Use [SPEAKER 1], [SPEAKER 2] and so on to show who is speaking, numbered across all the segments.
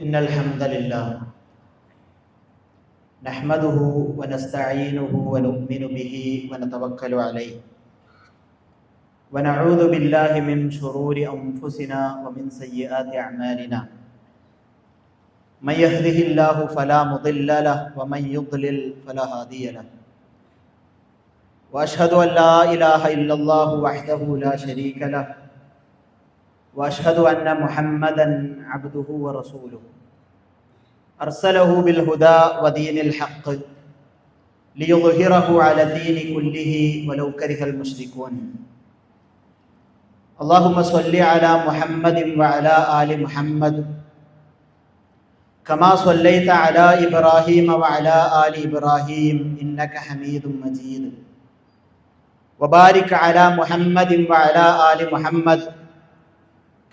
[SPEAKER 1] إن الحمد لله نحمده ونستعينه ونؤمن به ونتوكل عليه ونعوذ بالله من شرور أنفسنا ومن سيئات أعمالنا من يهده الله فلا مضل له ومن يضلل فلا هادي له وأشهد أن لا إله إلا الله وحده لا شريك له وأشهد أن محمدا عبده ورسوله أرسله بالهدى ودين الحق ليظهره على الدين كله ولو كره المشركون اللهم صل على محمد وعلى آل محمد كما صليت على إبراهيم وعلى آل إبراهيم إنك حميد مجيد وبارك على محمد وعلى آل محمد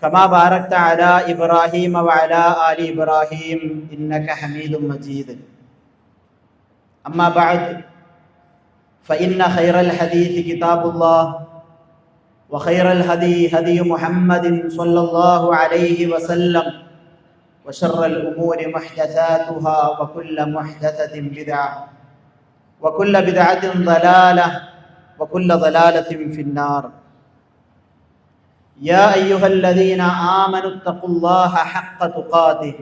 [SPEAKER 1] كما باركت على إبراهيم وعلى آل إبراهيم إنك حميد مجيد أما بعد فإن خير الحديث كتاب الله وخير الهدي هدي محمد صلى الله عليه وسلم وشر الأمور محدثاتها وكل محدثة بدعة وكل بدعة ضلالة وكل ضلالة في النار يا أيها الذين آمنوا اتقوا الله حق تقاته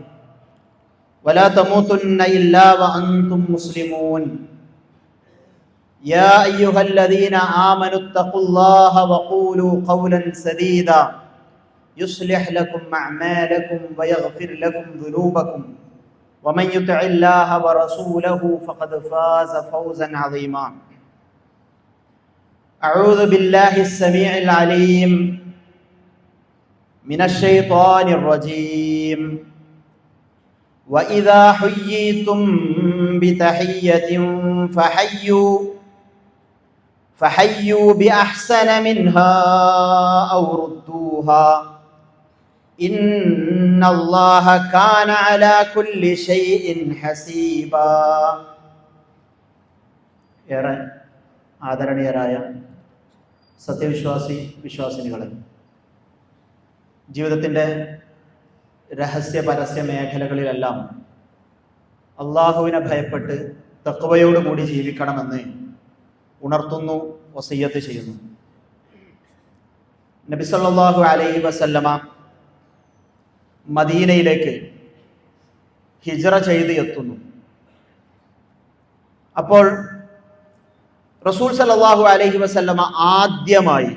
[SPEAKER 1] ولا تموتن إلا وأنتم مسلمون يا أيها الذين آمنوا اتقوا الله وقولوا قولا سديدا يصلح لكم أعمالكم ويغفر لكم ذنوبكم ومن يطع الله ورسوله فقد فاز فوزا عظيما أعوذ بالله السميع العليم من الشيطان الرجيم وإذا حييتم بتحية فحيوا بأحسن منها أو ردوها إن الله كان على كل شيء حسيبا. ഏറെ ആദരണീയരായ വിശ്വാസിനികളെ, ജീവിതത്തിൻ്റെ രഹസ്യ പരസ്യ മേഖലകളിലെല്ലാം അള്ളാഹുവിനെ ഭയപ്പെട്ട് തഖ്വയോടുകൂടി ജീവിക്കണമെന്ന് ഉണർത്തുന്നു, വസിയ്യത്ത് ചെയ്യുന്നു. നബി സല്ലല്ലാഹു അലൈഹി വസല്ലമ മദീനയിലേക്ക് ഹിജ്റ ചെയ്ത് എത്തുന്നു. അപ്പോൾ റസൂൽ സല്ലല്ലാഹു അലൈഹി വസല്ലമ ആദ്യമായി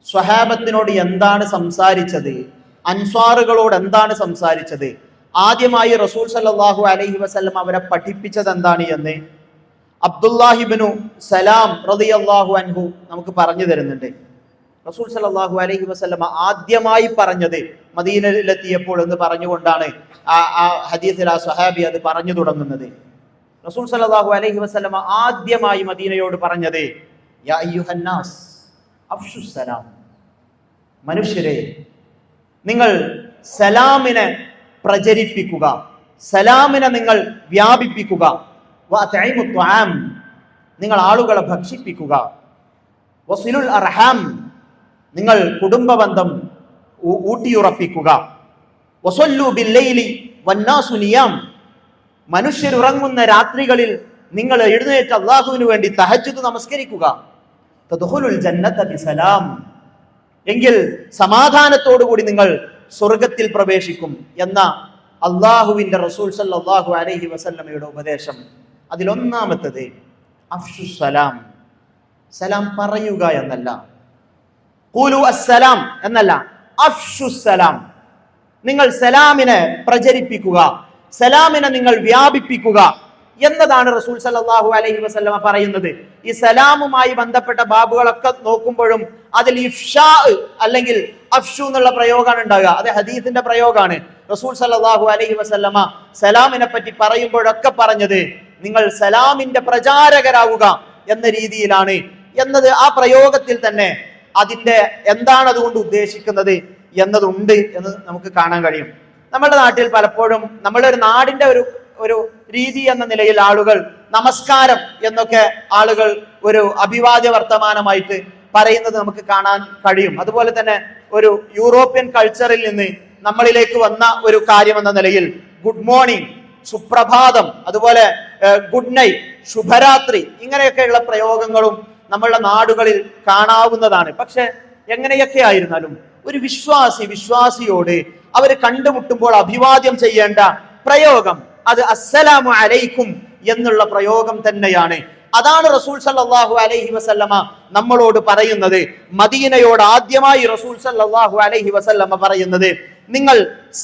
[SPEAKER 1] സ്വഹാബത്തിനോട് എന്താണ് സംസാരിച്ചത്, അൻസ്വാറുകളോട് എന്താണ് സംസാരിച്ചത്, ആദ്യമായി റസൂൽ സല്ലല്ലാഹു അലൈഹി വസല്ലം അവരെ പഠിപ്പിച്ചത് എന്താണ് എന്ന് അബ്ദുല്ലാഹിബ്നു സലാം റളിയല്ലാഹു അൻഹു നമുക്ക് പറഞ്ഞു തരുന്നുണ്ട്. റസൂൽ സല്ലല്ലാഹു അലൈഹി വസല്ലം ആദ്യമായി പറഞ്ഞത് മദീനയിലെത്തിയപ്പോൾ എന്ന് പറഞ്ഞുകൊണ്ടാണ് ആ ഹദീസിൽ ആ സ്വഹാബി അത് പറഞ്ഞു തുടങ്ങുന്നത്. റസൂൽ സല്ലല്ലാഹു അലൈഹി വസല്ലം ആദ്യമായി മദീനയോട് പറഞ്ഞത് യാ അയ്യുഹന്നാസ് അഫ്ഷു സലാം, മനുഷ്യരെ നിങ്ങൾ സലാമിനെ പ്രചരിപ്പിക്കുക, സലാമിനെ നിങ്ങൾ വ്യാപിപ്പിക്കുക. വഅത്ഇമു ത്വആം, നിങ്ങൾ ആളുകളെ ഭക്ഷിപ്പിക്കുക. വസിലുൽ അർഹാം, നിങ്ങൾ കുടുംബബന്ധം ഊട്ടിയുറപ്പിക്കുക. വസല്ലു ബില്ലൈലി വന്നാസു നിയാം, മനുഷ്യരുറങ്ങുന്ന രാത്രികളിൽ നിങ്ങൾ എഴുന്നേറ്റ് അല്ലാഹുവിന് വേണ്ടി തഹജ്ജുദ് നമസ്കരിക്കുക. തദ്ഖുലുൽ ജന്നത ബിസലാം, എങ്കിൽ സമാധാനത്തോടുകൂടി നിങ്ങൾ സ്വർഗത്തിൽ പ്രവേശിക്കും എന്ന അള്ളാഹുവിന്റെ റസൂൽ സല്ലല്ലാഹു അലൈഹി വസല്ലമയുടെ ഉപദേശം. അതിലൊന്നാമത്തത് അഫ്ഷു സലാം, സലാം പറയുക എന്നല്ല, ഖൂലു അസ്സലാം എന്നല്ല, അഫ്ഷു സലാം, നിങ്ങൾ സലാമിനെ പ്രചരിപ്പിക്കുക, സലാമിനെ നിങ്ങൾ വ്യാപിപ്പിക്കുക എന്നതാണ് റസൂൽ സല്ലല്ലാഹു അലൈഹി വസല്ലമ പറയുന്നത്. ഈ സലാമുമായി ബന്ധപ്പെട്ട ബാബുകളൊക്കെ നോക്കുമ്പോഴും അതിൽ ഇഫ്ഷാ അല്ലെങ്കിൽ അഫ്ഷു എന്നുള്ള പ്രയോഗമാണ് ഉണ്ടാകുക. അത് ഹദീസിന്റെ പ്രയോഗമാണ്. റസൂൽ സല്ലല്ലാഹു അലൈഹി വസല്ലമ സലാമിനെ പറ്റി പറയുമ്പോഴൊക്കെ പറഞ്ഞത് നിങ്ങൾ സലാമിന്റെ പ്രചാരകരാവുക എന്ന രീതിയിലാണ് എന്നത് ആ പ്രയോഗത്തിൽ തന്നെ അതിന്റെ എന്താണ് അതുകൊണ്ട് ഉദ്ദേശിക്കുന്നത് എന്നതുണ്ട് എന്ന് നമുക്ക് കാണാൻ കഴിയും. നമ്മുടെ നാട്ടിൽ പലപ്പോഴും നമ്മളൊരു നാടിന്റെ ഒരു രീതി എന്ന നിലയിൽ ആളുകൾ നമസ്കാരം എന്നൊക്കെ ആളുകൾ ഒരു അഭിവാദ്യ വർത്തമാനമായിട്ട് പറയുന്നത് നമുക്ക് കാണാൻ കഴിയും. അതുപോലെ തന്നെ ഒരു യൂറോപ്യൻ കൾച്ചറിൽ നിന്ന് നമ്മളിലേക്ക് വന്ന ഒരു കാര്യം എന്ന നിലയിൽ ഗുഡ് മോർണിംഗ്, സുപ്രഭാതം, അതുപോലെ ഗുഡ് നൈറ്റ്, ശുഭരാത്രി, ഇങ്ങനെയൊക്കെയുള്ള പ്രയോഗങ്ങളും നമ്മളുടെ നാടുകളിൽ കാണാവുന്നതാണ്. പക്ഷെ എങ്ങനെയൊക്കെ ആയിരുന്നാലും ഒരു വിശ്വാസിയോട് അവർ കണ്ടുമുട്ടുമ്പോൾ അഭിവാദ്യം ചെയ്യേണ്ട പ്രയോഗം അത് അസ്സലാമു അലൈക്കും എന്നുള്ള പ്രയോഗം തന്നെയാണ്. അതാണ് റസൂൽ സല്ലല്ലാഹു അലൈഹി വസല്ലമ നമ്മളോട് പറയുന്നത്. മദീനയോട് ആദ്യമായി റസൂൽ സല്ലല്ലാഹു അലൈഹി വസല്ലമ പറയുന്നത് നിങ്ങൾ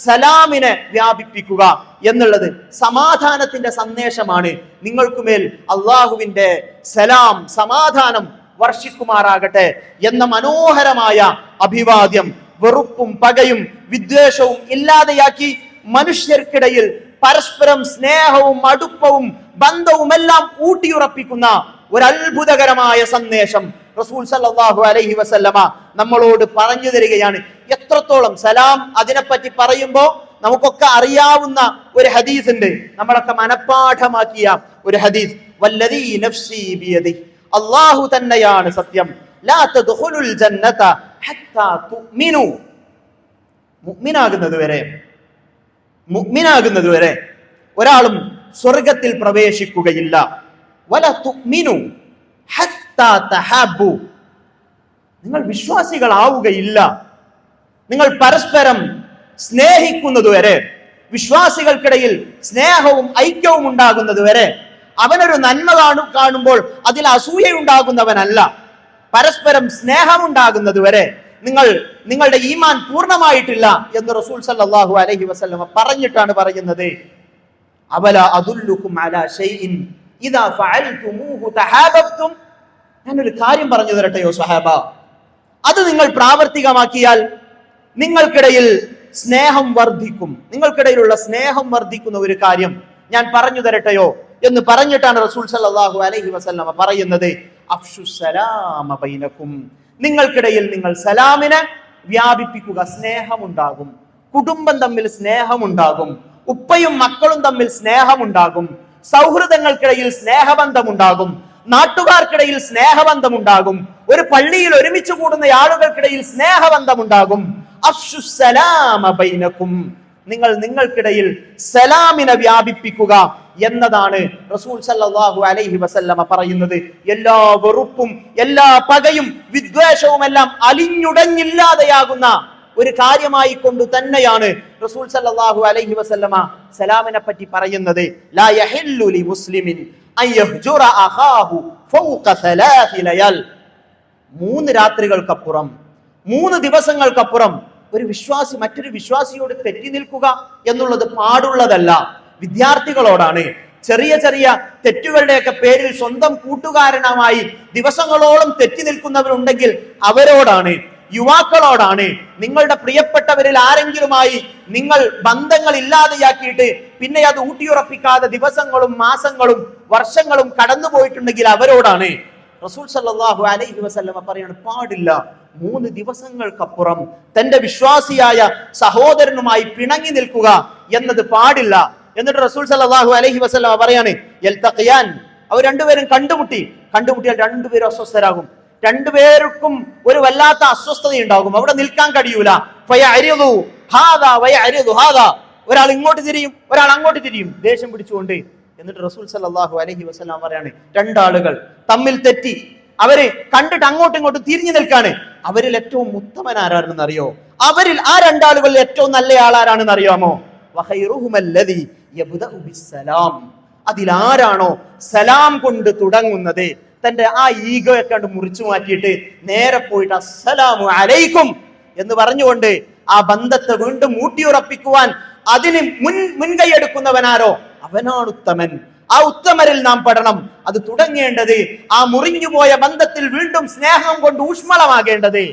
[SPEAKER 1] സലാമിനെ വ്യാപിപ്പിക്കുക എന്നുള്ളത് സമാധാനത്തിന്റെ സന്ദേശമാണ്. നിങ്ങൾക്കുമേൽ അള്ളാഹുവിന്റെ സലാം, സമാധാനം വർഷിക്കുമാറാകട്ടെ എന്ന മനോഹരമായ അഭിവാദ്യം വെറുപ്പും പകയും വിദ്വേഷവും ഇല്ലാതെയാക്കി മനുഷ്യർക്കിടയിൽ പരസ്പരം സ്നേഹവും അടുപ്പവും ബന്ധവുമെല്ലാം ഊട്ടിയുറപ്പിക്കുന്ന ഒരു അത്ഭുതകരമായ സന്ദേശം റസൂൽ സല്ലല്ലാഹു അലൈഹി വസല്ലമ നമ്മളോട് പറഞ്ഞു തരികയാണ്. എത്രത്തോളം സലാം അതിനെപ്പറ്റി പറയുമ്പോൾ നമുക്കൊക്കെ അറിയാവുന്ന ഒരു ഹദീസ് ഉണ്ട്, നമ്മളൊക്കെ മനഃപാഠമാക്കിയ ഒരു ഹദീസ്. വല്ലദീ നഫ്സി ബിയദിഹി, അല്ലാഹു തന്നെയാണ് സത്യം. ലാ തദ്ഖുലുൽ ജന്നത ഹത്താ തുഅ്മിനു, മുഅ്മിനാകുന്നത് വരെ ഒരാളും സ്വർഗത്തിൽ പ്രവേശിക്കുകയില്ല. വല തുഅ്മിനു ഹത്താ തഹബ്ബു, നിങ്ങൾ വിശ്വാസികളാവുകയില്ല, നിങ്ങൾ പരസ്പരം സ്നേഹിക്കുന്നതുവരെ, വിശ്വാസികൾക്കിടയിൽ സ്നേഹവും ഐക്യവും ഉണ്ടാകുന്നതുവരെ. അവനൊരു നന്മ കാണുമ്പോൾ അതിൽ അസൂയയുണ്ടാകുന്നവനല്ല, പരസ്പരം സ്നേഹമുണ്ടാകുന്നതുവരെ നിങ്ങളുടെ ഈമാൻ പൂർണ്ണമായിട്ടില്ല എന്ന് റസൂൽ സല്ലല്ലാഹു അലൈഹി വസല്ലമ പറഞ്ഞിട്ടാണ് പറയുന്നത്. അവല അദുല്ലുകും അലാ ഷൈഇൻ ഇദാ ഫഅൽതുമൂഹു തഹാബബ്തും, ഞാനൊരു കാര്യം പറഞ്ഞു തരട്ടെയോ സ്വഹാബ, അത് നിങ്ങൾ പ്രാവർത്തികമാക്കിയാൽ നിങ്ങൾക്കിടയിൽ സ്നേഹം വർദ്ധിക്കും, നിങ്ങൾക്കിടയിലുള്ള സ്നേഹം വർദ്ധിക്കുന്ന ഒരു കാര്യം ഞാൻ പറഞ്ഞു തരട്ടെയോ എന്ന് പറഞ്ഞിട്ടാണ് റസൂൽ സല്ലല്ലാഹു അലൈഹി വസല്ലമ പറയുന്നത്. അഫ്ശുസ്സലാമ ബൈനകും, നിങ്ങൾക്കിടയിൽ നിങ്ങൾ സലാമിനെ വ്യാപിപ്പിക്കുക, സ്നേഹമുണ്ടാകും. കുടുംബം തമ്മിൽ സ്നേഹമുണ്ടാകും, ഉപ്പയും മക്കളും തമ്മിൽ സ്നേഹമുണ്ടാകും, സൗഹൃദങ്ങൾക്കിടയിൽ സ്നേഹബന്ധമുണ്ടാകും, നാട്ടുകാർക്കിടയിൽ സ്നേഹബന്ധമുണ്ടാകും, ഒരു പള്ളിയിൽ ഒരുമിച്ച് കൂടുന്ന ആളുകൾക്കിടയിൽ സ്നേഹബന്ധമുണ്ടാകും. അഫ്ശുസ്സലാമ ബൈനകും, നിങ്ങൾക്കിടയിൽ സലാമിനെ വ്യാപിപ്പിക്കുക എന്നതാണ് റസൂൽ സല്ലല്ലാഹു അലൈഹി വസല്ലമ പറയുന്നത്. എല്ലാ വെറുപ്പും എല്ലാ പകയും വിദ്വേഷവും എല്ലാം അലിഞ്ഞുടഞ്ഞില്ലാതെയാകുന്ന ഒരു കാര്യമായി കൊണ്ട് തന്നെയാണ് റസൂൽ സല്ലല്ലാഹു അലൈഹി വസല്ലമ സലാമിനെ പറ്റി പറയുന്നത്. ലാ യഹില്ലു ലി മുസ്ലിമിൻ അൻ യഹ്ജുറ അഖാഹു ഫൗക സലാസി ലയാൽ, 3 രാത്രികൾക്കപ്പുറം 3 ദിവസങ്ങൾക്കപ്പുറം ഒരു വിശ്വാസി മറ്റൊരു വിശ്വാസിയോട് തെറ്റി നിൽക്കുക എന്നുള്ളത് പാടുള്ളതല്ല. വിദ്യാർത്ഥികളോടാണ്. ചെറിയ ചെറിയ തെറ്റുകളുടെയൊക്കെ പേരിൽ സ്വന്തം കൂട്ടുകാരനുമായി ദിവസങ്ങളോളം തെറ്റി നിൽക്കുന്നവരുണ്ടെങ്കിൽ അവരോടാണ്. യുവാക്കളോടാണ്. നിങ്ങളുടെ പ്രിയപ്പെട്ടവരിൽ ആരെങ്കിലുമായി നിങ്ങൾ ബന്ധങ്ങൾ ഇല്ലാതെയാക്കിയിട്ട് പിന്നെ അത് ഊട്ടിയുറപ്പിക്കാതെ ദിവസങ്ങളും മാസങ്ങളും വർഷങ്ങളും കടന്നുപോയിട്ടുണ്ടെങ്കിൽ അവരോടാണ്. റസൂൽ സല്ലല്ലാഹു അലൈഹി വസല്ലമ പറയാണ്, പാടില്ല. 3 ദിവസങ്ങൾക്കപ്പുറം തന്റെ വിശ്വാസിയായ സഹോദരനുമായി പിണങ്ങി നിൽക്കുക എന്നത് പാടില്ല. എന്നിട്ട് റസൂൽ സല്ലല്ലാഹു അലൈഹി വസല്ലമ പറയാണ്, യൽതഖിയാൻ, അവർ രണ്ടുപേരും കണ്ടുമുട്ടിയാൽ രണ്ടുപേരും അസ്വസ്ഥരാകും, രണ്ടുപേർക്കും ഒരു വല്ലാത്ത അസ്വസ്ഥത ഉണ്ടാകും, അവിടെ നിൽക്കാൻ കഴിയൂല. ഫയഅരിദു ഹാദാ വയഅരിദു ഹാദാ, ഒരാൾ ഇങ്ങോട്ട് തിരിയും ഒരാൾ അങ്ങോട്ട് തിരിയും ദേഷ്യം പിടിച്ചുകൊണ്ട്. എന്നിട്ട് റസൂൽ സല്ലല്ലാഹു അലൈഹി വസല്ലം പറയാണ്, 2 ആളുകൾ തമ്മിൽ തെറ്റി അവര് കണ്ടിട്ട് അങ്ങോട്ടും ഇങ്ങോട്ടും തിരിഞ്ഞു നിൽക്കാണ്. അവരിൽ ഏറ്റവും ഉത്തമൻ ആരാണെന്ന് അറിയോ? അവരിൽ ആ 2 ആളുകളിൽ ഏറ്റവും നല്ല ആളാരാണെന്ന് അറിയാമോ? വഖൈറുഹുമല്ലദീ യബ്ദഉ ബിസ്സലാം, അതിലാരാണോ സലാം കൊണ്ട് തുടങ്ങുന്നത്, തന്റെ ആ ഈഗോ ഒക്കെ കണ്ട് മുറിച്ചു മാറ്റിയിട്ട് നേരെ പോയിട്ട് അസ്സലാമു അലൈക്കും എന്ന് പറഞ്ഞുകൊണ്ട് ആ ബന്ധത്തെ വീണ്ടും ഊട്ടിയുറപ്പിക്കുവാൻ അതിന് മുൻകൈ എടുക്കുന്നവനാരോ അവനാണ് ഉത്തമൻ. ആ ഉത്തമരിൽ നാം പെടണം. അത് തുടങ്ങേണ്ടത് ആ മുറിഞ്ഞുപോയ ബന്ധത്തിൽ വീണ്ടും സ്നേഹം കൊണ്ട് ഊഷ്മളമാകേണ്ടത്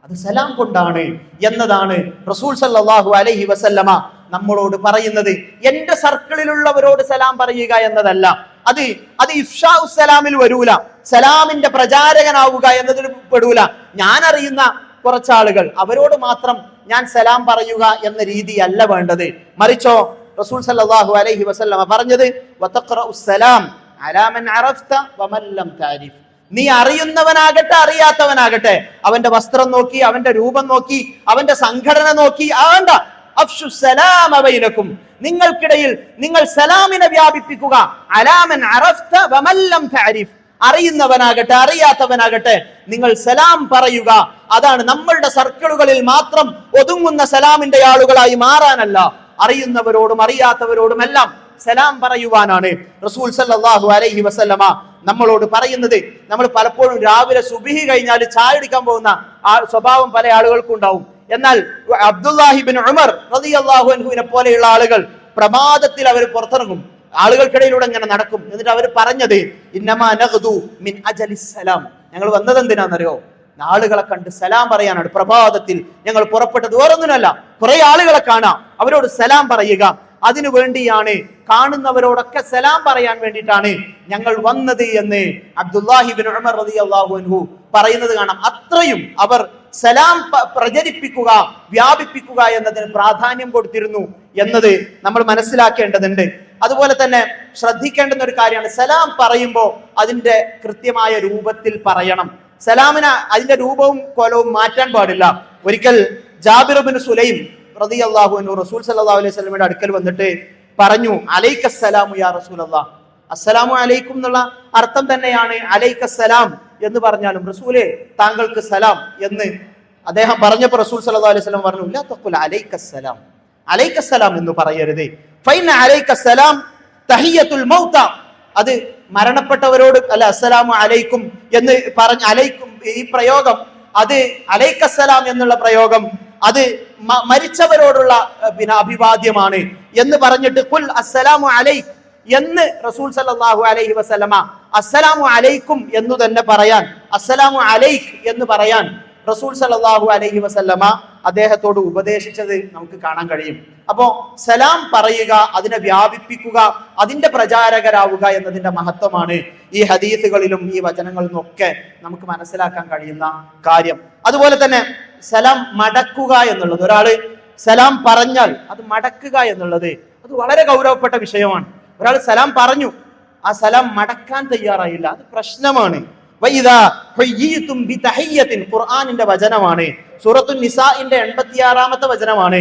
[SPEAKER 1] അത് സലാം കൊണ്ടാണ് എന്നതാണ് റസൂൽ സല്ലല്ലാഹു അലൈഹി വസല്ലമ നമ്മളോട് പറയുന്നത്. എന്റെ സർക്കിളിലുള്ളവരോട് സലാം പറയുക എന്നതല്ല, അത് ഇഫ്ഷാഉ സലാമിൽ വരൂല, സലാമിന്റെ പ്രചാരകനാവുക എന്നതിൽ പെടൂല. ഞാൻ അറിയുന്ന കുറച്ചാളുകൾ അവരോട് മാത്രം ഞാൻ സലാം പറയുക എന്ന രീതിയല്ല വേണ്ടത്. മറിച്ചോ റസൂൽ സല്ലല്ലാഹു അലൈഹി വസല്ലമ പറഞ്ഞത്, വതഖറഉസ് സലാം അലാ മൻ അറഫ്ത വമൻ ലം തഅരിഫ്, നീ അറിയുന്നവനാകട്ടെ അറിയാത്തവനാകട്ടെ അവന്റെ വസ്ത്രം നോക്കി, അവന്റെ രൂപം നോക്കി, അവന്റെ സംഘടന നോക്കി, അഫ്ശു സലാമ ബൈനകും, നിങ്ങൾക്കിടയിൽ നിങ്ങൾ സലാമിനെ വ്യാപിപ്പിക്കുക. അലാമൻ അറഫ്ത വമൻ ലം തഅരിഫ്, അറിയുന്നവനാകട്ടെ അറിയാത്തവനാകട്ടെ നിങ്ങൾ സലാം പറയുക. അതാണ് നമ്മളുടെ സർക്കിളുകളിൽ മാത്രം ഒതുങ്ങുന്ന സലാമിന്റെ ആളുകളായി മാറാനല്ല, അറിയുന്നവരോടും അറിയാത്തവരോടും എല്ലാം സലാം പറയുവാനാണ് റസൂൽ സല്ലല്ലാഹു അലൈഹി വസല്ലമ നമ്മളോട് പറയുന്നത്. നമ്മൾ പലപ്പോഴും രാവിലെ സുബ്ഹി കഴിഞ്ഞാൽ ചായ കുടിക്കാൻ പോകുന്ന സ്വഭാവം പല ആളുകൾക്കും ഉണ്ടാവും. എന്നാൽ അബ്ദുല്ലാഹിബ്നു ഉമർ റളിയല്ലാഹു അൻഹുവിനെ പോലെയുള്ള ആളുകൾ പ്രമാദത്തിൽ അവർ പുറത്തിറങ്ങും, ആളുകൾക്കിടയിലൂടെ ഇങ്ങനെ നടക്കും. എന്നിട്ട് അവർ പറഞ്ഞത് ഇന്നമാ നഗ്ദു മിൻ അജലിസ് സലാം, ഞങ്ങൾ വന്നത് എന്തിനാണെന്നറിയോ? ആളുകളെ കണ്ട് സലാം പറയാനാണ്. പ്രഭാതത്തിൽ ഞങ്ങൾ പുറപ്പെട്ടത് വേറൊന്നിനല്ല, കുറെ ആളുകളെ കാണാം, അവരോട് സലാം പറയുക. അതിനു വേണ്ടിയാണ്, കാണുന്നവരോടൊക്കെ സലാം പറയാൻ വേണ്ടിയിട്ടാണ് ഞങ്ങൾ വന്നത് എന്ന് അബ്ദുല്ലാഹിബ്നു ഉമർ റളിയല്ലാഹു അൻഹു പറയുന്നത് കാണാം. അത്രയും അവർ സലാം പ്രചരിപ്പിക്കുക, വ്യാപിപ്പിക്കുക എന്നതിന് പ്രാധാന്യം കൊടുത്തിരുന്നു എന്നത് നമ്മൾ മനസ്സിലാക്കേണ്ടതുണ്ട്. അതുപോലെ തന്നെ ശ്രദ്ധിക്കേണ്ടുന്ന ഒരു കാര്യമാണ്, സലാം പറയുമ്പോൾ അതിന്റെ കൃത്യമായ രൂപത്തിൽ പറയണം. സലാമിന് അതിന്റെ രൂപവും കോലവും മാറ്റാൻ പാടില്ല. ഒരിക്കൽ ജാബിർ ഇബ്നു സുലൈം റളിയല്ലാഹു അൻഹു റസൂൽ സല്ലല്ലാഹു അലൈഹി വസല്ലമയുടെ അടുക്കൽ വന്നിട്ട് പറഞ്ഞു, അലൈക്കസ്സലാമു യാ റസൂലല്ലാഹ്. അസ്സലാമു അലൈക്കും എന്നുള്ള അർത്ഥം തന്നെയാണ് അലൈക്കസ്സലാം എന്ന് പറഞ്ഞാലും, റസൂലേ താങ്കൾക്ക് സലാം എന്ന് അദ്ദേഹം പറഞ്ഞപ്പോൾ റസൂൽ സല്ലല്ലാഹു അലൈഹി വസല്ലം പറഞ്ഞു, ലാ തഖുൽ അലൈക്കസ്സലാം, അലൈക്കസ്സലാം എന്ന് പറയരുത്. ഫൈന അലൈക്കസ്സലാം തഹിയ്യത്തുൽ മൗത, അത് മരണപ്പെട്ടവരോട് അല്ല അസ്സലാമു അലൈക്കും എന്ന് പറഞ്ഞ അലൈക്കും ഈ പ്രയോഗം, അത് അലൈക്കസ്സലാം എന്നുള്ള പ്രയോഗം അത് മരിച്ചവരോടുള്ള അഭിവാദ്യമാണ് എന്ന് പറഞ്ഞിട്ട് ഖുൽ അസ്സലാമു അലൈക് എന്ന് റസൂൽ സല്ലല്ലാഹു അലൈഹി വസല്ലമ അസ്സലാമു അലൈക്കും എന്ന് തന്നെ പറയാൻ, അസ്സലാമു അലൈക് എന്ന് പറയാൻ റസൂൽ സല്ലല്ലാഹു അലൈഹി വസല്ലമ അദ്ദേഹത്തോട് ഉപദേശിച്ചത് നമുക്ക് കാണാൻ കഴിയും. അപ്പോ സലാം പറയുക, അതിനെ വ്യാപിപ്പിക്കുക, അതിന്റെ പ്രചാരകരാവുക എന്നതിന്റെ മഹത്വമാണ് ഈ ഹദീസുകളിലും ഈ വചനങ്ങളിലും ഒക്കെ നമുക്ക് മനസ്സിലാക്കാൻ കഴിയുന്ന കാര്യം. അതുപോലെ തന്നെ സലാം മടക്കുക എന്നുള്ളത്, ഒരാള് സലാം പറഞ്ഞാൽ അത് മടക്കുക എന്നുള്ളത് അത് വളരെ ഗൗരവപ്പെട്ട വിഷയമാണ്. ഒരാൾ സലാം പറഞ്ഞു, ആ സലാം മടക്കാൻ തയ്യാറായില്ല, അത് പ്രശ്നമാണ്. ഖുർആനിന്റെ വചനമാണ്, സൂറത്തുൻ നിസാഇന്റെ 86-ാമത്തെ വചനമാണ്.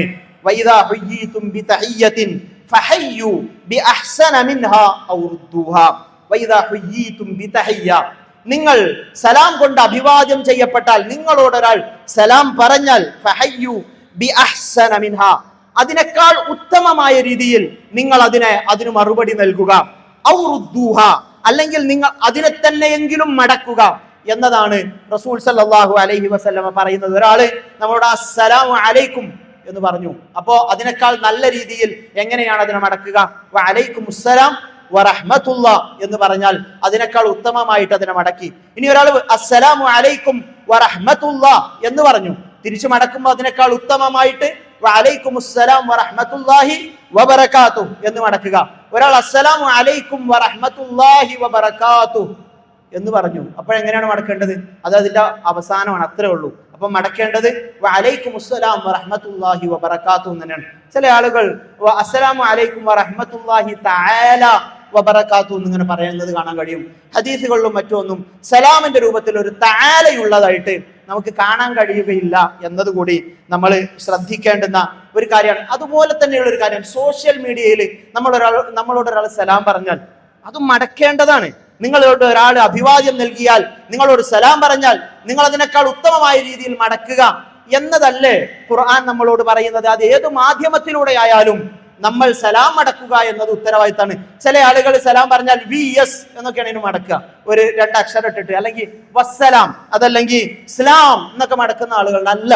[SPEAKER 1] നിങ്ങൾ സലാം കൊണ്ട് അഭിവാദ്യം ചെയ്യപ്പെട്ടാൽ, നിങ്ങളോട് ഒരാൾ സലാം പറഞ്ഞാൽ അതിനേക്കാൾ ഉത്തമമായ രീതിയിൽ നിങ്ങൾ അതിന് മറുപടി നൽകുക. അല്ലെങ്കിൽ നിങ്ങൾ അതിനെ തന്നെയെങ്കിലും മടക്കുക എന്നതാണ് റസൂൽ സല്ലല്ലാഹു അലൈഹി വസല്ലമ പറയുന്നത്. ഒരാള് നമ്മളോട് അസ്സലാമു അലൈക്കും എന്ന് പറഞ്ഞു, അപ്പോ അതിനേക്കാൾ നല്ല രീതിയിൽ എങ്ങനെയാണ് അതിനെ മടക്കുക? വഅലൈക്കുമുസ്സലാം വറഹ്മത്തുള്ളാഹ് എന്ന് പറഞ്ഞാൽ അതിനേക്കാൾ ഉത്തമമായിട്ട് അതിനെ മടക്കി. ഇനി ഒരാൾ അസ്സലാമു അലൈക്കും വറഹ്മത്തുള്ളാഹ് എന്ന് പറഞ്ഞു, തിരിച്ചു മടക്കുമ്പോൾ അതിനേക്കാൾ ഉത്തമമായിട്ട് വഅലൈക്കുമുസ്സലാം വറഹ്മത്തുള്ളാഹി വബറകാതുഹു എന്ന് മടക്കുക. ഒരാൾ അസ്സലാമു അലൈക്കും വറഹ്മത്തുള്ളാഹി വബറകാതുഹു എന്ന് പറഞ്ഞു, അപ്പോഴെങ്ങനെയാണ് മടക്കേണ്ടത്? അത് അതിന്റെ അവസാനമാണ്, അത്രേ ഉള്ളൂ. അപ്പൊ മടക്കേണ്ടത് വഅലൈക്കുമുസ്സലാം വറഹ്മത്തുള്ളാഹി വബറകാതുഹു തന്നെയാണ്. ചില ആളുകൾ അസ്സലാമു അലൈക്കും വറഹ്മത്തുള്ളാഹി തആല വബറകാതുഹു എന്നിങ്ങനെ പറയുന്നത് കാണാൻ കഴിയും. ഹദീസുകളിലും മറ്റൊന്നും സലാമിന്റെ രൂപത്തിൽ ഒരു തആലയുള്ളതായിട്ട് നമുക്ക് കാണാൻ കഴിയുകയില്ല എന്നതുകൂടി നമ്മൾ ശ്രദ്ധിക്കേണ്ടുന്ന ഒരു കാര്യമാണ്. അതുപോലെ തന്നെയുള്ള ഒരു കാര്യം, സോഷ്യൽ മീഡിയയിൽ നമ്മളോട് ഒരാൾ സലാം പറഞ്ഞാൽ അത് മടക്കേണ്ടതാണ്. നിങ്ങളോട് ഒരാൾ അഭിവാദ്യം നൽകിയാൽ, നിങ്ങളോട് സലാം പറഞ്ഞാൽ നിങ്ങൾ അതിനേക്കാൾ ഉത്തമമായ രീതിയിൽ മടക്കുക എന്നതല്ലേ ഖുർആൻ നമ്മളോട് പറയുന്നത്? അത് ഏത് മാധ്യമത്തിലൂടെ ആയാലും നമ്മൾ സലാം മടക്കുക എന്നത് ഉത്തരവാദിത്തമാണ്. ചില ആളുകൾ സലാം പറഞ്ഞാൽ VS എന്നൊക്കെയാണ് ഇതിന് മടക്കുക, ഒരു 2 അക്ഷരം ഇട്ടിട്ട്, അല്ലെങ്കിൽ വസ്സലാം അതല്ലെങ്കിൽ ഇസ്ലാം എന്നൊക്കെ മടക്കുന്ന ആളുകൾ അല്ല,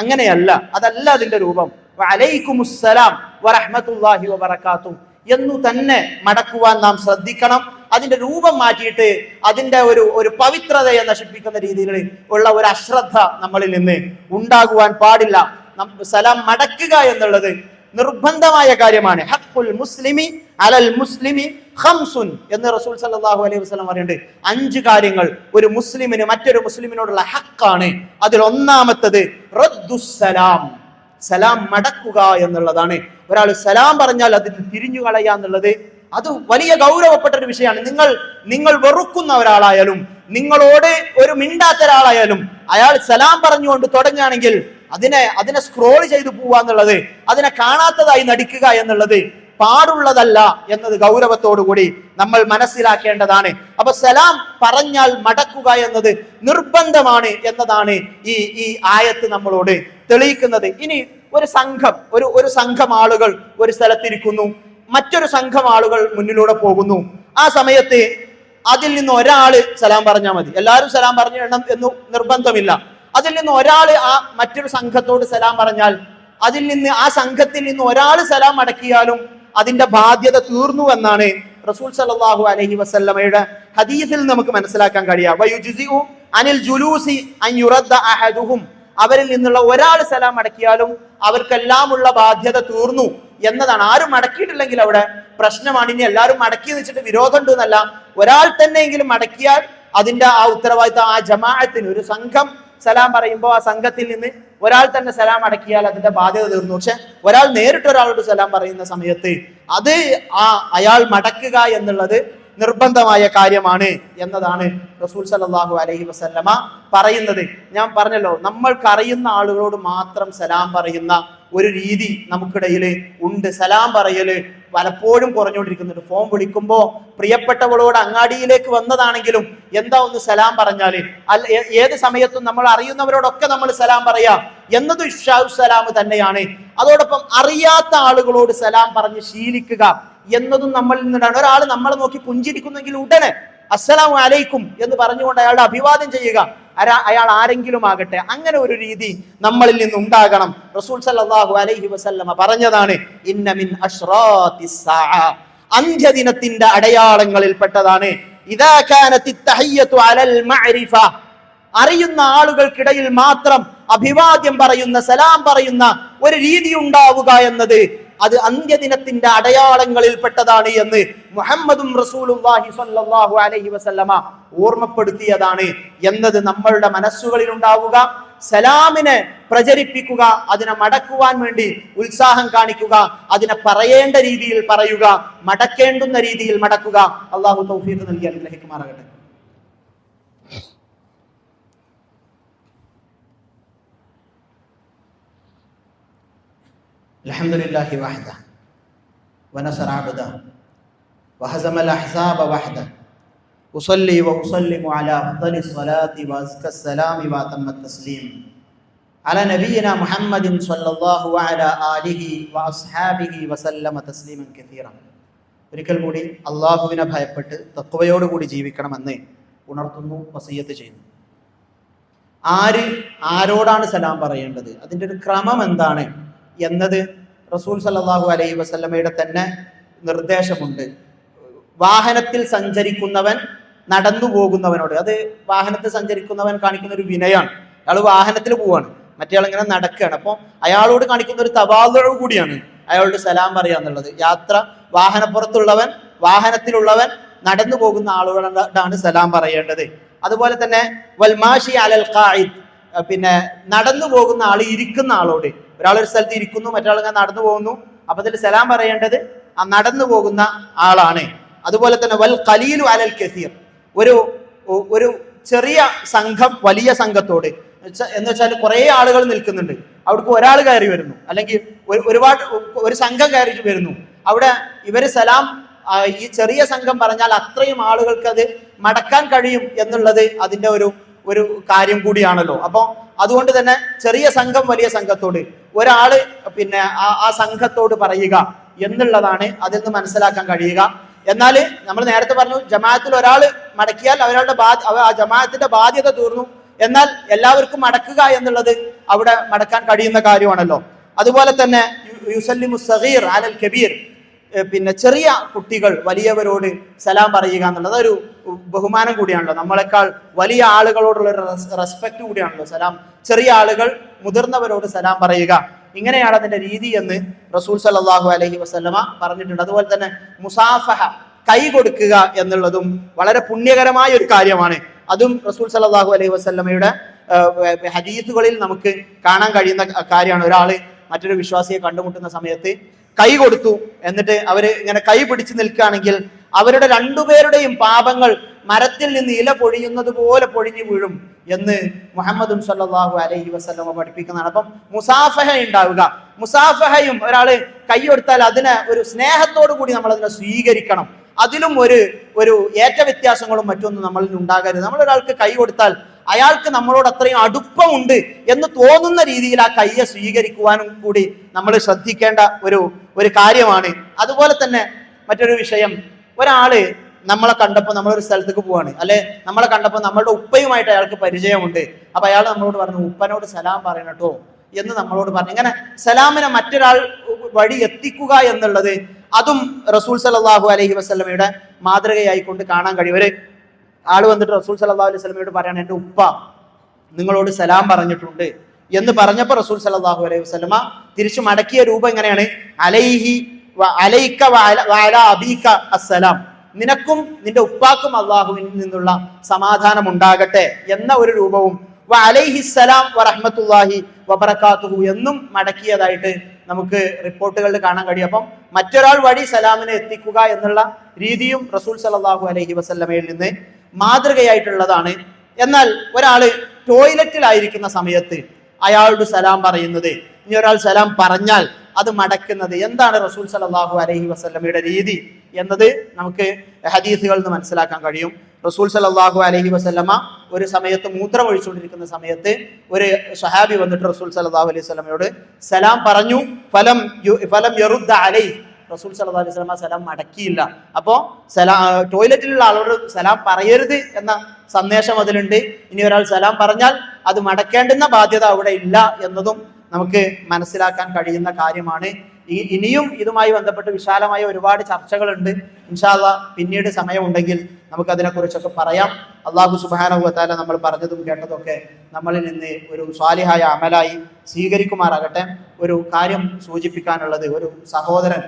[SPEAKER 1] അങ്ങനെയല്ല, അതല്ല അതിന്റെ രൂപം. വഅലൈക്കുമുസ്സലാം വറഹ്മത്തുള്ളാഹി വബറകാതുഹു എന്നു തന്നെ മടക്കുവാൻ നാം ശ്രദ്ധിക്കണം. അതിന്റെ രൂപം മാറ്റിയിട്ട് അതിന്റെ ഒരു പവിത്രതയെ നശിപ്പിക്കുന്ന രീതിയിൽ ഉള്ള ഒരു അശ്രദ്ധ നമ്മളിൽ നിന്ന് ഉണ്ടാകുവാൻ പാടില്ല. സലാം മടക്കുക എന്നുള്ളത് നിർബന്ധമായ കാര്യമാണ്. ഹഖ്ഖുൽ മുസ്ലിമി അലൽ മുസ്ലിമി ഖംസുൻ എന്ന് റസൂൽ സല്ലല്ലാഹു അലൈഹി വസല്ലം പറയുന്നുണ്ട്. 5 കാര്യങ്ങൾ ഒരു മുസ്ലിമിന് മറ്റൊരു മുസ്ലിമിനോടുള്ള ഹഖാണ്. അതിൽ ഒന്നാമത്തത് റദ്ദുസ്സലാം, സലാം മടക്കുക എന്നുള്ളതാണ്. ഒരാൾ സലാം പറഞ്ഞാൽ അതിന് തിരിഞ്ഞു കളയുക എന്നുള്ളത് അത് വലിയ ഗൗരവപ്പെട്ട ഒരു വിഷയമാണ്. നിങ്ങൾ വെറുക്കുന്ന ഒരാളായാലും, നിങ്ങളോട് ഒരു മിണ്ടാത്ത ഒരാളായാലും, അയാൾ സലാം പറഞ്ഞുകൊണ്ട് തുടങ്ങുകയാണെങ്കിൽ അതിനെ സ്ക്രോൾ ചെയ്തു പോവുക എന്നുള്ളത്, അതിനെ കാണാത്തതായി നടിക്കുക എന്നുള്ളത് പാടുള്ളതല്ല എന്നത് ഗൗരവത്തോടുകൂടി നമ്മൾ മനസ്സിലാക്കേണ്ടതാണ്. അപ്പൊ സലാം പറഞ്ഞാൽ മടക്കുക എന്നത് നിർബന്ധമാണ് എന്നതാണ് ഈ ആയത്ത് നമ്മളോട് തെളിയിക്കുന്നത്. ഇനി ഒരു സംഘം ആളുകൾ ഒരു സ്ഥലത്തിരിക്കുന്നു, മറ്റൊരു സംഘം ആളുകൾ മുന്നിലൂടെ പോകുന്നു. ആ സമയത്ത് അതിൽ നിന്ന് ഒരാള് സലാം പറഞ്ഞാൽ മതി. എല്ലാവരും സലാം പറഞ്ഞു എന്ന് നിർബന്ധമില്ല. അതിൽ നിന്ന് ഒരാള് ആ മറ്റൊരു സംഘത്തോട് സലാം പറഞ്ഞാൽ ആ സംഘത്തിൽ നിന്ന് ഒരാൾ സലാം അടക്കിയാലും അതിന്റെ ബാധ്യത തീർന്നു എന്നാണ് റസൂൽ സല്ലല്ലാഹു അലൈഹി വസല്ലമയുടെ ഹദീസിൽ നമുക്ക് മനസ്സിലാക്കാൻ കഴിയുക. വയുജ്സിഉ അനിൽ ജുലൂസി അൻ യുറദ്ദ അഹദുഹും, അവരിൽ നിന്നുള്ള ഒരാൾ സലാം അടക്കിയാലും അവർക്കെല്ലാമുള്ള ബാധ്യത തീർന്നു എന്നതാണ്. ആരും മടക്കിയിട്ടില്ലെങ്കിൽ അവിടെ പ്രശ്നമാണ്. ഇനി എല്ലാവരും മടക്കി വെച്ചിട്ട് വിരോധമുണ്ട് എന്നല്ല, ഒരാൾ തന്നെയെങ്കിലും മടക്കിയാൽ അതിന്റെ ആ ഉത്തരവാദിത്തം ആ ജമാഅത്തിന്, ഒരു സംഘം സലാം പറയുമ്പോൾ ആ സംഘത്തിൽ നിന്ന് ഒരാൾ തന്നെ സലാം അടക്കിയാൽ അതിന്റെ ബാധ്യത തീർന്നു. പക്ഷെ ഒരാൾ നേരിട്ട് ഒരാളോട് സലാം പറയുന്ന സമയത്ത് അയാൾ മടക്കുക എന്നുള്ളത് നിർബന്ധമായ കാര്യമാണ് എന്നതാണ് റസൂൽ സല്ലല്ലാഹു അലൈഹി വസല്ലമ പറയുന്നത്. ഞാൻ പറഞ്ഞല്ലോ, നമ്മൾക്കറിയുന്ന ആളുകളോട് മാത്രം സലാം പറയുന്ന ഒരു രീതി നമുക്കിടയിൽ ഉണ്ട്. സലാം പറയല് പലപ്പോഴും കുറഞ്ഞുകൊണ്ടിരിക്കുന്നുണ്ട്. ഫോൺ വിളിക്കുമ്പോ പ്രിയപ്പെട്ടവളോട് അങ്ങാടിയിലേക്ക് വന്നതാണെങ്കിലും എന്താ ഒന്ന് സലാം പറഞ്ഞാല്, ഏത് സമയത്തും നമ്മൾ അറിയുന്നവരോടൊക്കെ നമ്മൾ സലാം പറയാ എന്നതും ഇഫ്ശാഉ സലാം തന്നെയാണ്. അതോടൊപ്പം അറിയാത്ത ആളുകളോട് സലാം പറഞ്ഞ് ശീലിക്കുക എന്നതും നമ്മളിൽ നിന്നാണ്. ഒരാൾ നമ്മളെ നോക്കി പുഞ്ചിരിക്കുന്നെങ്കിൽ ഉടനെ അസ്സലാമു അലൈക്കും എന്ന് പറഞ്ഞുകൊണ്ട് അയാളുടെ അഭിവാദ്യം ചെയ്യുക, അയാൾ ആരെങ്കിലും ആകട്ടെ. അങ്ങനെ ഒരു രീതി നമ്മളിൽ നിന്നുണ്ടാകണം. റസൂൽ സല്ലല്ലാഹു അലൈഹി വസല്ലമ പറഞ്ഞതാണ്, ഇന്ന മിൻ അശ്റാത്തിസ് സാഅ, അന്ത്യദിനത്തിന്റെ അടയാളങ്ങളിൽ പെട്ടതാണ് ഇദാ കാനത്തിത് തഹിയ്യതു അലൽ മഅരിഫ, അറിയുന്ന ആളുകൾക്കിടയിൽ മാത്രം അഭിവാദ്യം പറയുന്ന, സലാം പറയുന്ന ഒരു രീതി ഉണ്ടാവുക എന്നത് അത് അന്ത്യദിനത്തിന്റെ അടയാളങ്ങളിൽ പെട്ടതാണ് എന്ന് മുഹമ്മദും റസൂലുള്ളാഹി സ്വല്ലല്ലാഹു അലൈഹി വസല്ലമ ഓർമ്മപ്പെടുത്തിയതാണ് എന്നത് നമ്മളുടെ മനസ്സുകളിൽ ഉണ്ടാവുക. സലാമിനെ പ്രചരിപ്പിക്കുക, അതിനെ മടക്കുവാൻ വേണ്ടി ഉത്സാഹം കാണിക്കുക, അതിനെ പറയേണ്ട രീതിയിൽ പറയുക, മടക്കേണ്ടുന്ന രീതിയിൽ മടക്കുക. അള്ളാഹു തൗഫീഖ് നൽകി അനുഗ്രഹിക്കുമാറാകട്ടെ. അൽഹംദുലില്ലാഹി വഹ്ദഹു വനസറ അബ്ദഹു വഹസമൽ അഹ്സാബ വഹ്ദഹു ഉസല്ലി വഉസല്ലിമു അലാ അഫ്ദലിസ് സ്വലാത്തി വഅസ്കസ് സലാമി വഅതമ്മത് തസ്ലീം അലാ നബിയിനാ മുഹമ്മദിൻ സ്വല്ലല്ലാഹു അലാ ആലിഹി വഅസ്ഹാബിഹി വസല്ലമ തസ്ലീമൻ കസീറ. ഒരിക്കൽ കൂടി അല്ലാഹുവിനെ ഭയപ്പെട്ട് തഖ്വയോടുകൂടി ജീവിക്കണമെന്ന് ഉണർത്തുന്നു, വസിയ്യത്ത് ചെയ്യുന്നു. ആരോടാണ് സലാം പറയേണ്ടത്, അതിൻ്റെ ഒരു ക്രമം എന്താണ് എന്നത് റസൂൽ സല്ലല്ലാഹു അലൈഹി വസല്ലമയുടെ തന്നെ നിർദ്ദേശമുണ്ട്. വാഹനത്തിൽ സഞ്ചരിക്കുന്നവൻ നടന്നു പോകുന്നവനോട്, അത് വാഹനത്തിൽ സഞ്ചരിക്കുന്നവൻ കാണിക്കുന്ന ഒരു വിനയാണ്. അയാൾ വാഹനത്തിൽ പോവാണ്, മറ്റേ ആൾ ഇങ്ങനെ നടക്കുകയാണ്. അപ്പോൾ അയാളോട് കാണിക്കുന്ന ഒരു തവാദുഉ കൂടിയാണ് അയാളോട് സലാം പറയുക എന്നുള്ളത്. വാഹനപ്പുറത്തുള്ളവൻ, വാഹനത്തിലുള്ളവൻ, നടന്നു പോകുന്ന ആളുകളോടാണ് സലാം പറയേണ്ടത്. അതുപോലെ തന്നെ വൽമാഷി അലൽ ഖായിദ്, പിന്നെ നടന്നു പോകുന്ന ആൾ, ഇരിക്കുന്ന ആളോട്, ഒരാളൊരു സ്ഥലത്ത് ഇരിക്കുന്നു, മറ്റൊരാൾ ഇങ്ങനെ നടന്നു പോകുന്നു, അപ്പൊ അതിൽ സലാം പറയേണ്ടത് ആ നടന്നു പോകുന്ന ആളാണ്. അതുപോലെ തന്നെ വൽ ഖലീലു അലൽ കസീർ, ഒരു ചെറിയ സംഘം വലിയ സംഘത്തോട്, എന്ന് വെച്ചാൽ കുറെ ആളുകൾ നിൽക്കുന്നുണ്ട്, അവിടേക്ക് ഒരാൾ കയറി വരുന്നു, അല്ലെങ്കിൽ ഒരു സംഘം കയറി വരുന്നു, അവിടെ ഇവര് സലാം ഈ ചെറിയ സംഘം പറഞ്ഞാൽ അത്രയും ആളുകൾക്ക് അത് മടക്കാൻ കഴിയും എന്നുള്ളത് അതിന്റെ ഒരു കാര്യം കൂടിയാണല്ലോ. അപ്പൊ അതുകൊണ്ട് തന്നെ ചെറിയ സംഘം വലിയ സംഘത്തോട്, ഒരാള് പിന്നെ ആ സംഘത്തോട് പറയുക എന്നുള്ളതാണ് അതിൽ നിന്ന് മനസ്സിലാക്കാൻ കഴിയുക. എന്നാൽ നമ്മൾ നേരത്തെ പറഞ്ഞു, ജമാഅത്തിൽ ഒരാൾ മടക്കിയാൽ ആ ജമാഅത്തിന്റെ ബാധ്യത തീർന്നു. എന്നാൽ എല്ലാവർക്കും മടക്കുക എന്നുള്ളത് അവിടെ മടക്കാൻ കഴിയുന്ന കാര്യമാണല്ലോ. അതുപോലെ തന്നെ യുസല്ലിമു സഗീർ അലൽ കബീർ, പിന്നെ ചെറിയ കുട്ടികൾ വലിയവരോട് സലാം പറയുക എന്നുള്ളത് ഒരു ബഹുമാനം കൂടിയാണല്ലോ. നമ്മളെക്കാൾ വലിയ ആളുകളോടുള്ള ഒരു റെസ്പെക്ട് കൂടിയാണല്ലോ സലാം. ചെറിയ ആളുകൾ മുതിർന്നവരോട് സലാം പറയുക, ഇങ്ങനെയാണ് അതിന്റെ രീതി എന്ന് റസൂൽ സല്ലല്ലാഹു അലൈഹി വസല്ലമ പറഞ്ഞിട്ടുണ്ട്. അതുപോലെ തന്നെ മുസാഫഹ, കൈ കൊടുക്കുക എന്നുള്ളതും വളരെ പുണ്യകരമായ ഒരു കാര്യമാണ്. അതും റസൂൽ സല്ലല്ലാഹു അലൈഹി വസല്ലമയുടെ ഹദീസുകളിൽ നമുക്ക് കാണാൻ കഴിയുന്ന കാര്യമാണ്. ഒരാള് മറ്റൊരു വിശ്വാസിയെ കണ്ടുമുട്ടുന്ന സമയത്ത് കൈ കൊടുത്തു, എന്നിട്ട് അവര് ഇങ്ങനെ കൈ പിടിച്ചു നിൽക്കുകയാണെങ്കിൽ അവരുടെ രണ്ടുപേരുടെയും പാപങ്ങൾ മരത്തിൽ നിന്ന് ഇല പൊഴിയുന്നത് പോലെ പൊഴിഞ്ഞു വീഴും എന്ന് മുഹമ്മദും സല്ലല്ലാഹു അലൈഹി വസല്ലമ പഠിപ്പിക്കുന്നതാണ്. അപ്പം മുസാഫഹ ഉണ്ടാവുക. മുസാഫഹയും ഒരാള് കൈ കൊടുത്താൽ അതിനെ ഒരു സ്നേഹത്തോടു കൂടി നമ്മൾ അതിനെ സ്വീകരിക്കണം. അതിലും ഒരു ഏറ്റ വ്യത്യാസങ്ങളും മറ്റൊന്നും നമ്മളിൽ ഉണ്ടാകരുത്. നമ്മൾ ഒരാൾക്ക് കൈ കൊടുത്താൽ അയാൾക്ക് നമ്മളോട് അത്രയും അടുപ്പമുണ്ട് എന്ന് തോന്നുന്ന രീതിയിൽ ആ കയ്യെ സ്വീകരിക്കുവാനും കൂടി നമ്മൾ ശ്രദ്ധിക്കേണ്ട ഒരു കാര്യമാണ്. അതുപോലെ തന്നെ മറ്റൊരു വിഷയം, ഒരാള് നമ്മളെ കണ്ടപ്പോൾ നമ്മളൊരു സ്ഥലത്തേക്ക് പോവാണ്, അല്ലെ നമ്മളെ കണ്ടപ്പോൾ നമ്മളുടെ ഉപ്പയുമായിട്ട് അയാൾക്ക് പരിചയമുണ്ട്. അപ്പൊ അയാൾ നമ്മളോട് പറഞ്ഞു, ഉപ്പനോട് സലാം പറയണട്ടോ എന്ന് നമ്മളോട് പറഞ്ഞു. ഇങ്ങനെ സലാമിനെ മറ്റൊരാൾ വഴി എത്തിക്കുക എന്നുള്ളത് അതും റസൂൽ സല്ലല്ലാഹു അലൈഹി വസല്ലമയുടെ മാതൃകയായിക്കൊണ്ട് കാണാൻ കഴിയും. ഒരു ആള് വന്നിട്ട് റസൂൽ സല്ലല്ലാഹു അലൈഹി വസല്ലമയോട് പറയാണ്, എൻ്റെ ഉപ്പ നിങ്ങളോട് സലാം പറഞ്ഞിട്ടുണ്ട് എന്ന് പറഞ്ഞപ്പോൾ റസൂൽ സല്ലല്ലാഹു അലൈഹി വസല്ലമ തിരിച്ചു മടക്കിയ രൂപം എങ്ങനെയാണ്? അലൈഹി അലൈക വഅല അബീക അസ്സലാം, നിനക്കും നിന്റെ ഉപ്പാക്കും അള്ളാഹുവിൽ നിന്നുള്ള സമാധാനം ഉണ്ടാകട്ടെ എന്ന ഒരു രൂപവും അലൈഹിസ്സലാം വറഹ്മത്തുള്ളാഹി വബറകാതുഹു എന്നും മടക്കിയതായിട്ട് നമുക്ക് റിപ്പോർട്ടുകളിൽ കാണാൻ കഴിയും. അപ്പം മറ്റൊരാൾ വഴി സലാമിനെ എത്തിക്കുക എന്നുള്ള രീതിയും റസൂൽ സല്ലല്ലാഹു അലൈഹി വസല്ലമയിൽ നിന്ന് മാതൃകയായിട്ടുള്ളതാണ്. എന്നാൽ ഒരാള് ടോയ്ലറ്റിലായിരിക്കുന്ന സമയത്ത് അയാളോട് സലാം പറയുന്നത്, ഇനി ഒരാൾ സലാം പറഞ്ഞാൽ അത് മടക്കുന്നത്, എന്താണ് റസൂൽ സല്ലല്ലാഹു അലൈഹി വസല്ലമയുടെ രീതി എന്നത് നമുക്ക് ഹദീസുകളിൽ നിന്ന് മനസ്സിലാക്കാൻ കഴിയും. റസൂൽ സല്ലല്ലാഹു അലൈഹി വസല്ലമ ഒരു സമയത്ത് മൂത്രം ഒഴിച്ചുകൊണ്ടിരിക്കുന്ന സമയത്ത് ഒരു സ്വഹാബി വന്നിട്ട് റസൂൽ സല്ലല്ലാഹു അലൈഹി വസല്ലമയോട് സലാം പറഞ്ഞു. ഫലം യറുദ്ദ അലൈഹി, റസൂൽ സല്ലല്ലാഹു അലൈഹി വസല്ലമ സലാം മടക്കിയില്ല. അപ്പോ ടോയ്ലറ്റിലുള്ള ആളോട് സലാം പറയരുത് എന്ന സന്ദേശം അതിലുണ്ട്. ഇനി ഒരാൾ സലാം പറഞ്ഞാൽ അത് മടക്കേണ്ടുന്ന ബാധ്യത അവിടെ ഇല്ല എന്നതും നമുക്ക് മനസ്സിലാക്കാൻ കഴിയുന്ന കാര്യമാണ്. ഇനിയും ഇതുമായി ബന്ധപ്പെട്ട് വിശാലമായ ഒരുപാട് ചർച്ചകളുണ്ട്. ഇൻഷാ അല്ലാഹ് പിന്നീട് സമയമുണ്ടെങ്കിൽ നമുക്ക് അതിനെക്കുറിച്ചൊക്കെ പറയാം. അല്ലാഹു സുബ്ഹാനഹു വ തആല നമ്മൾ പറഞ്ഞതും കേട്ടതൊക്കെ നമ്മളിൽ നിന്ന് ഒരു സ്വാലിഹായ അമലായി സ്വീകരിക്കുമാറാകട്ടെ. ഒരു കാര്യം സൂചിപ്പിക്കാനുള്ളത്, ഒരു സഹോദരൻ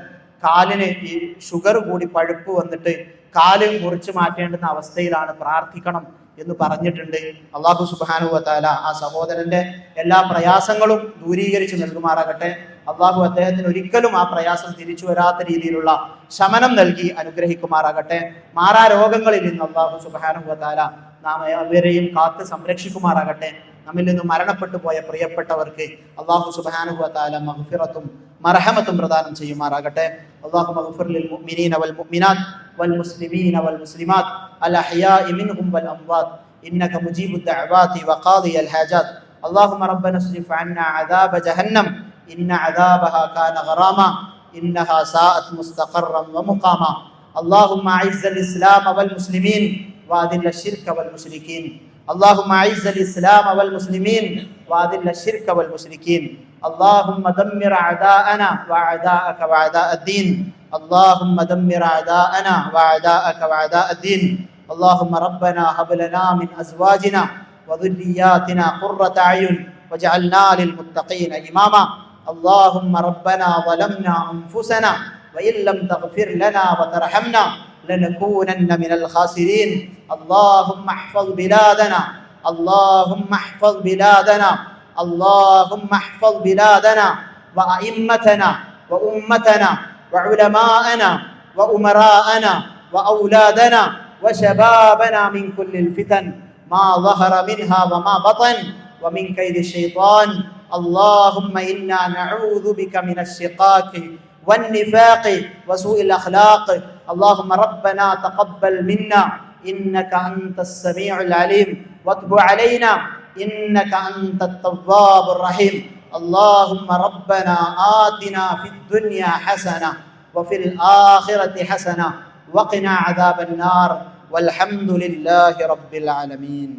[SPEAKER 1] കാലിന് ഈ ഷുഗർ കൂടി പഴുപ്പ് വന്നിട്ട് കാല് മുറിച്ച് മാറ്റേണ്ടുന്ന അവസ്ഥയിലാണ്, പ്രാർത്ഥിക്കണം എന്ന് പറഞ്ഞിട്ടുണ്ട്. അല്ലാഹു സുബ്ഹാനഹു വ തആല ആ സഹോദരന്റെ എല്ലാ പ്രയാസങ്ങളും ദൂരീകരിച്ച് നൽകുമാറാകട്ടെ. അല്ലാഹു അദ്ദേഹത്തിന് ഒരിക്കലും ആ പ്രയാസം തിരിച്ചു വരാത്ത രീതിയിലുള്ള ശമനം നൽകി അനുഗ്രഹിക്കുമാറാകട്ടെ. മാറാ രോഗങ്ങളിൽ നിന്ന് അല്ലാഹു സുബ്ഹാനഹു വ തആല നാം അവരെയും കാത്ത് സംരക്ഷിക്കുമാറാകട്ടെ. നമ്മിൽ നിന്ന് മരണപ്പെട്ടു പോയ പ്രിയപ്പെട്ടവർക്ക് അല്ലാഹു സുബ്ഹാനഹു വ തആല മഗ്ഫിറത്തും മർഹമത്തും പ്രദാനം ചെയ്യുമാറാകട്ടെ. اللهم اغفر للمؤمنين والمؤمنات والمسلمين والمسلمات الأحياء منهم والأموات إنك مجيب الدعوات وقاضي الحاجات. اللهم ربنا اصرف عنا عذاب جهنم إن عذابها كان غراما إنها ساءت مستقرا ومقاما. اللهم أعز الإسلام والمسلمين وأذل الشرك والمشركين. اللهم أعز الإسلام والمسلمين وأذل الشرك والمشركين. اللهم دمر أعداءنا وأعداءك وأعداء الدين. اللهم دمر أعداءنا وأعداءك وأعداء الدين. اللهم ربنا هب لنا من أزواجنا وذرياتنا قرة أعين واجعلنا للمتقين إماما. اللهم ربنا ظلمنا أنفسنا وإن لم تغفر لنا وترحمنا لنكونن من الخاسرين. اللهم احفظ بلادنا، اللهم احفظ بلادنا، اللهم احفظ بلادنا وأئمتنا وأمتنا وعلماءنا وأمراءنا وأولادنا وشبابنا من كل الفتن ما ظهر منها وما بطن ومن كيد الشيطان. اللهم إنا نعوذ بك من الشقاق والنفاق وسوء الأخلاق. اللهم ربنا تقبل منا إنك أنت السميع العليم وتب علينا إنك أنت التواب الرحيم. اللهم ربنا آتنا في الدنيا حسنة وفي الآخرة حسنة وقنا عذاب النار والحمد لله رب العالمين.